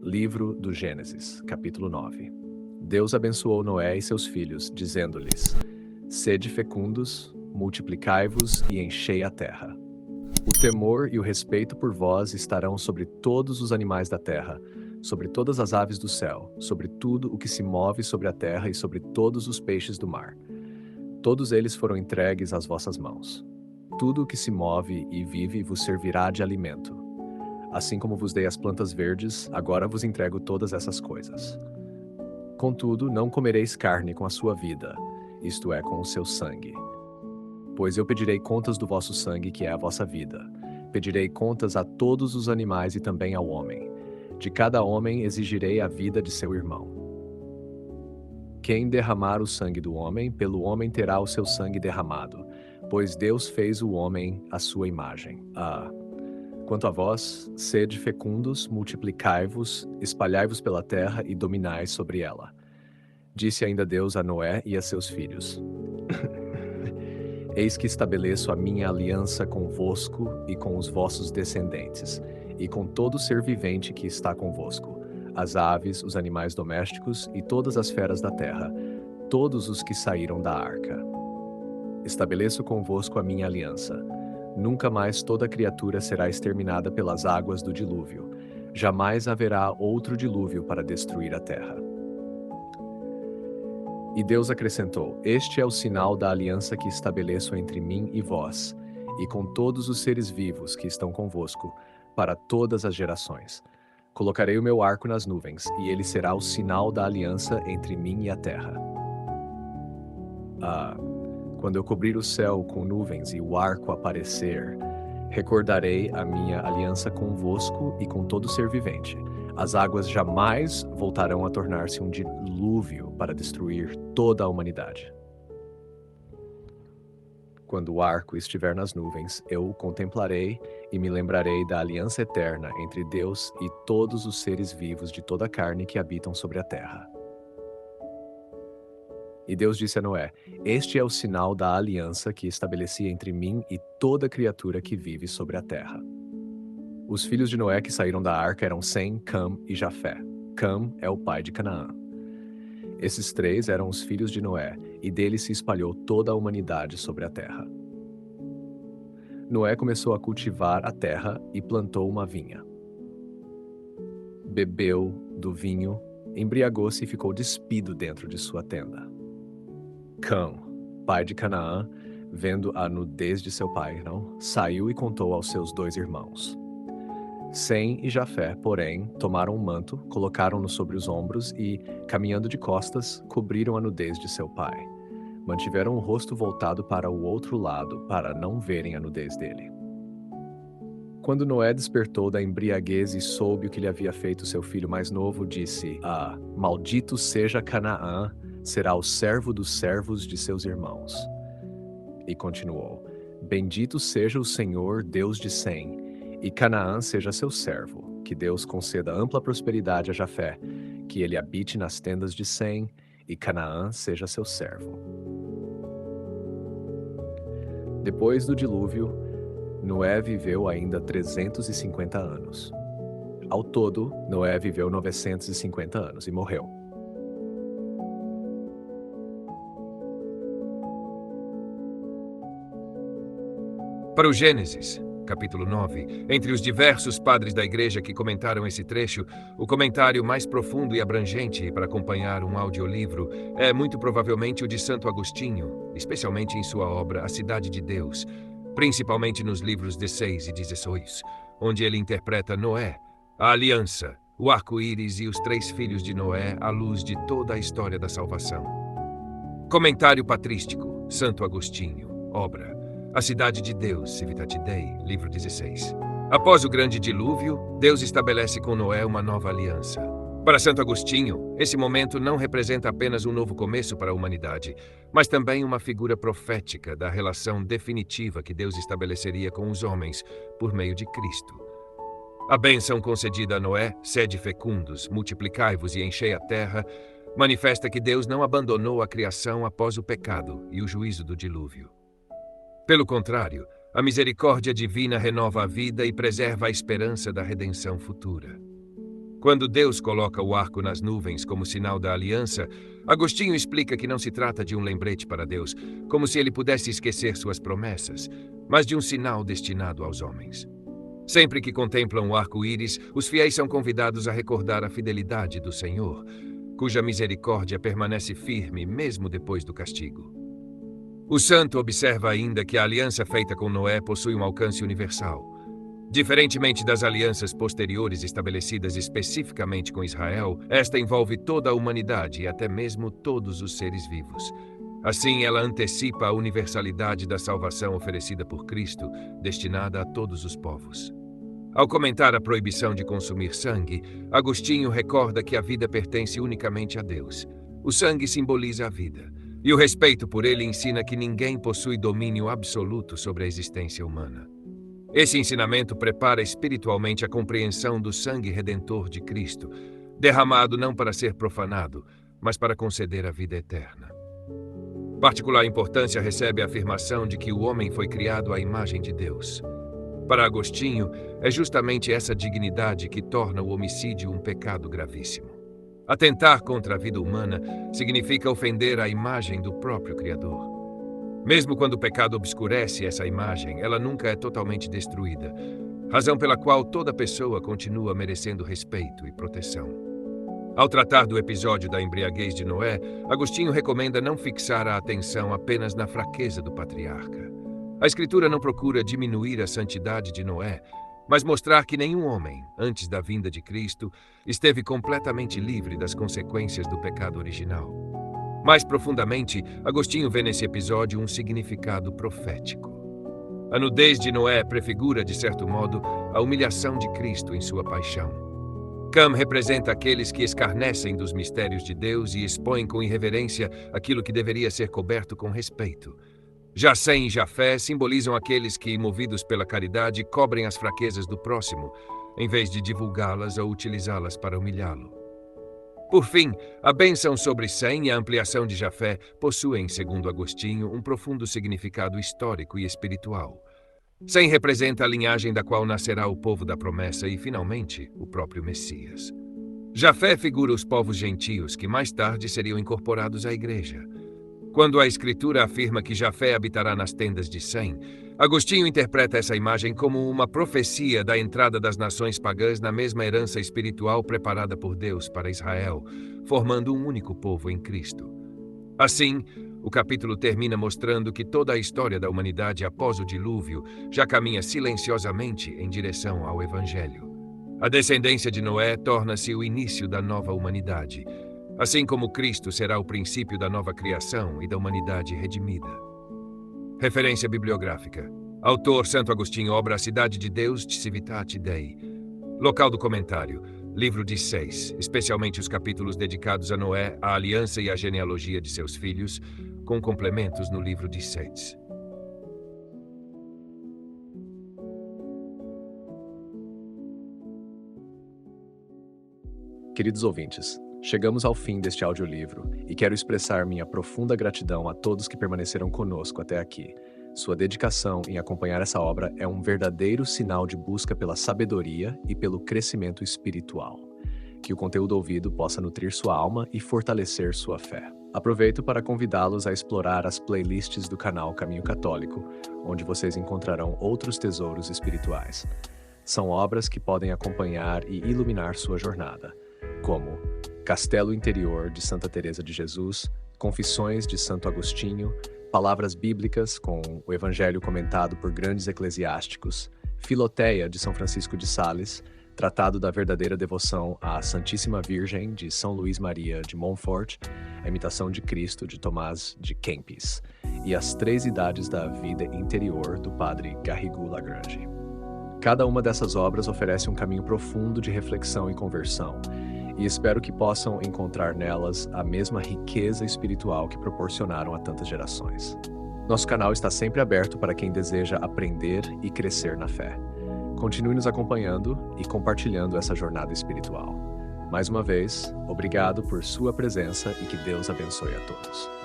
Livro do Gênesis, capítulo 9. Deus abençoou Noé e seus filhos, dizendo-lhes: Sede fecundos, multiplicai-vos e enchei a terra. O temor e o respeito por vós estarão sobre todos os animais da terra, sobre todas as aves do céu, sobre tudo o que se move sobre a terra e sobre todos os peixes do mar. Todos eles foram entregues às vossas mãos. Tudo o que se move e vive vos servirá de alimento. Assim como vos dei as plantas verdes, agora vos entrego todas essas coisas. Contudo, não comereis carne com a sua vida, isto é, com o seu sangue. Pois eu pedirei contas do vosso sangue, que é a vossa vida. Pedirei contas a todos os animais e também ao homem. De cada homem exigirei a vida de seu irmão. Quem derramar o sangue do homem, pelo homem terá o seu sangue derramado, pois Deus fez o homem à sua imagem. Quanto a vós, sede fecundos, multiplicai-vos, espalhai-vos pela terra e dominai sobre ela. Disse ainda Deus a Noé e a seus filhos: Eis que estabeleço a minha aliança convosco e com os vossos descendentes, e com todo ser vivente que está convosco, as aves, os animais domésticos e todas as feras da terra, todos os que saíram da arca. Estabeleço convosco a minha aliança. Nunca mais toda criatura será exterminada pelas águas do dilúvio. Jamais haverá outro dilúvio para destruir a terra. E Deus acrescentou: Este é o sinal da aliança que estabeleço entre mim e vós, e com todos os seres vivos que estão convosco, para todas as gerações. Colocarei o meu arco nas nuvens, e ele será o sinal da aliança entre mim e a terra. Quando eu cobrir o céu com nuvens e o arco aparecer, recordarei a minha aliança convosco e com todo ser vivente. As águas jamais voltarão a tornar-se um dilúvio para destruir toda a humanidade. Quando o arco estiver nas nuvens, eu o contemplarei e me lembrarei da aliança eterna entre Deus e todos os seres vivos de toda a carne que habitam sobre a terra. E Deus disse a Noé: Este é o sinal da aliança que estabeleci entre mim e toda criatura que vive sobre a terra. Os filhos de Noé que saíram da arca eram Sem, Cam e Jafé. Cam é o pai de Canaã. Esses três eram os filhos de Noé, e dele se espalhou toda a humanidade sobre a terra. Noé começou a cultivar a terra e plantou uma vinha. Bebeu do vinho, embriagou-se e ficou despido dentro de sua tenda. Cam, pai de Canaã, vendo a nudez de seu pai, saiu e contou aos seus 2 irmãos. Sem e Jafé, porém, tomaram um manto, colocaram-no sobre os ombros e, caminhando de costas, cobriram a nudez de seu pai. Mantiveram o rosto voltado para o outro lado, para não verem a nudez dele. Quando Noé despertou da embriaguez e soube o que lhe havia feito seu filho mais novo, disse: Maldito seja Canaã, será o servo dos servos de seus irmãos. E continuou: Bendito seja o Senhor, Deus de Sem, e Canaã seja seu servo. Que Deus conceda ampla prosperidade a Jafé, que ele habite nas tendas de Sem, e Canaã seja seu servo. Depois do dilúvio, Noé viveu ainda 350 anos. Ao todo, Noé viveu 950 anos e morreu. Para o Gênesis, capítulo 9, entre os diversos padres da igreja que comentaram esse trecho, o comentário mais profundo e abrangente para acompanhar um audiolivro é muito provavelmente o de Santo Agostinho, especialmente em sua obra A Cidade de Deus, principalmente nos livros 16 e 16, onde ele interpreta Noé, a aliança, o arco-íris e os 3 filhos de Noé à luz de toda a história da salvação. Comentário patrístico, Santo Agostinho, obra A Cidade de Deus, Civitate Dei, livro 16. Após o grande dilúvio, Deus estabelece com Noé uma nova aliança. Para Santo Agostinho, esse momento não representa apenas um novo começo para a humanidade, mas também uma figura profética da relação definitiva que Deus estabeleceria com os homens por meio de Cristo. A bênção concedida a Noé, sede fecundos, multiplicai-vos e enchei a terra, manifesta que Deus não abandonou a criação após o pecado e o juízo do dilúvio. Pelo contrário, A misericórdia divina renova a vida e preserva a esperança da redenção futura. Quando Deus coloca o arco nas nuvens como sinal da aliança, Agostinho explica que não se trata de um lembrete para Deus, como se ele pudesse esquecer suas promessas, mas de um sinal destinado aos homens. Sempre que contemplam o arco-íris, os fiéis são convidados a recordar a fidelidade do Senhor, cuja misericórdia permanece firme mesmo depois do castigo. O santo observa ainda que a aliança feita com Noé possui um alcance universal. Diferentemente das alianças posteriores estabelecidas especificamente com Israel, esta envolve toda a humanidade e até mesmo todos os seres vivos. Assim, ela antecipa a universalidade da salvação oferecida por Cristo, destinada a todos os povos. Ao comentar a proibição de consumir sangue, Agostinho recorda que a vida pertence unicamente a Deus. O sangue simboliza a vida, e o respeito por ele ensina que ninguém possui domínio absoluto sobre a existência humana. Esse ensinamento prepara espiritualmente a compreensão do sangue redentor de Cristo, derramado não para ser profanado, mas para conceder a vida eterna. Particular importância recebe a afirmação de que o homem foi criado à imagem de Deus. Para Agostinho, é justamente essa dignidade que torna o homicídio um pecado gravíssimo. Atentar contra a vida humana significa ofender a imagem do próprio Criador. Mesmo quando o pecado obscurece essa imagem, ela nunca é totalmente destruída, razão pela qual toda pessoa continua merecendo respeito e proteção. Ao tratar do episódio da embriaguez de Noé, Agostinho recomenda não fixar a atenção apenas na fraqueza do patriarca. A Escritura não procura diminuir a santidade de Noé, mas mostrar que nenhum homem, antes da vinda de Cristo, esteve completamente livre das consequências do pecado original. Mais profundamente, Agostinho vê nesse episódio um significado profético. A nudez de Noé prefigura, de certo modo, a humilhação de Cristo em sua paixão. Cam representa aqueles que escarnecem dos mistérios de Deus e expõem com irreverência aquilo que deveria ser coberto com respeito. Jacém e Jafé simbolizam aqueles que, movidos pela caridade, cobrem as fraquezas do próximo, em vez de divulgá-las ou utilizá-las para humilhá-lo. Por fim, a bênção sobre Sem e a ampliação de Jafé possuem, segundo Agostinho, um profundo significado histórico e espiritual. Sem representa a linhagem da qual nascerá o povo da promessa e, finalmente, o próprio Messias. Jafé figura os povos gentios que mais tarde seriam incorporados à igreja. Quando a Escritura afirma que Jafé habitará nas tendas de Sem, Agostinho interpreta essa imagem como uma profecia da entrada das nações pagãs na mesma herança espiritual preparada por Deus para Israel, formando um único povo em Cristo. Assim, o capítulo termina mostrando que toda a história da humanidade após o dilúvio já caminha silenciosamente em direção ao Evangelho. A descendência de Noé torna-se o início da nova humanidade, assim como Cristo será o princípio da nova criação e da humanidade redimida. Referência bibliográfica. Autor Santo Agostinho, obra A Cidade de Deus, de Civitate Dei. Local do comentário. Livro de 6, especialmente os capítulos dedicados a Noé, à aliança e à genealogia de seus filhos, com complementos no livro de 7. Queridos ouvintes, chegamos ao fim deste audiolivro e quero expressar minha profunda gratidão a todos que permaneceram conosco até aqui. Sua dedicação em acompanhar essa obra é um verdadeiro sinal de busca pela sabedoria e pelo crescimento espiritual. Que o conteúdo ouvido possa nutrir sua alma e fortalecer sua fé. Aproveito para convidá-los a explorar as playlists do canal Caminho Católico, onde vocês encontrarão outros tesouros espirituais. São obras que podem acompanhar e iluminar sua jornada, como Castelo Interior, de Santa Teresa de Jesus, Confissões de Santo Agostinho, Palavras Bíblicas, com o Evangelho comentado por grandes eclesiásticos, Filoteia, de São Francisco de Sales, Tratado da Verdadeira Devoção à Santíssima Virgem, de São Luís Maria de Montfort, A Imitação de Cristo, de Tomás de Kempis, e As Três Idades da Vida Interior, do padre Garrigou Lagrange. Cada uma dessas obras oferece um caminho profundo de reflexão e conversão, e espero que possam encontrar nelas a mesma riqueza espiritual que proporcionaram a tantas gerações. Nosso canal está sempre aberto para quem deseja aprender e crescer na fé. Continue nos acompanhando e compartilhando essa jornada espiritual. Mais uma vez, obrigado por sua presença e que Deus abençoe a todos.